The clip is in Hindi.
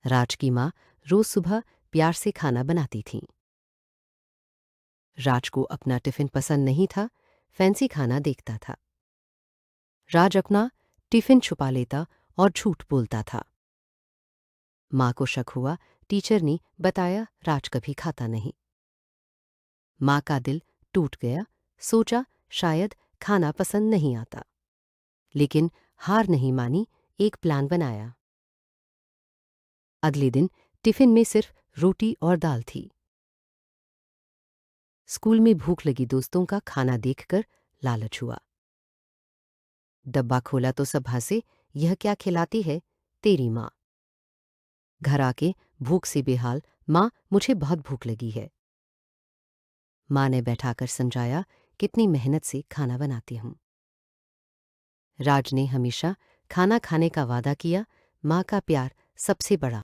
राज की माँ रोज सुबह प्यार से खाना बनाती थीं। राज को अपना टिफिन पसंद नहीं था, फैंसी खाना देखता था। राज अपना टिफिन छुपा लेता और झूठ बोलता था। माँ को शक हुआ, टीचर ने बताया राज कभी खाता नहीं। माँ का दिल टूट गया, सोचा शायद खाना पसंद नहीं आता, लेकिन हार नहीं मानी, एक प्लान बनाया। अगले दिन टिफिन में सिर्फ रोटी और दाल थी। स्कूल में भूख लगी दोस्तों का खाना देखकर लालच हुआ। डब्बा खोला तो सब हंसे, यह क्या खिलाती है तेरी माँ। घर आके भूख से बेहाल, माँ मुझे बहुत भूख लगी है। माँ ने बैठाकर समझाया कितनी मेहनत से खाना बनाती हूँ। राज ने हमेशा खाना खाने का वादा किया, माँ का प्यार सबसे बड़ा।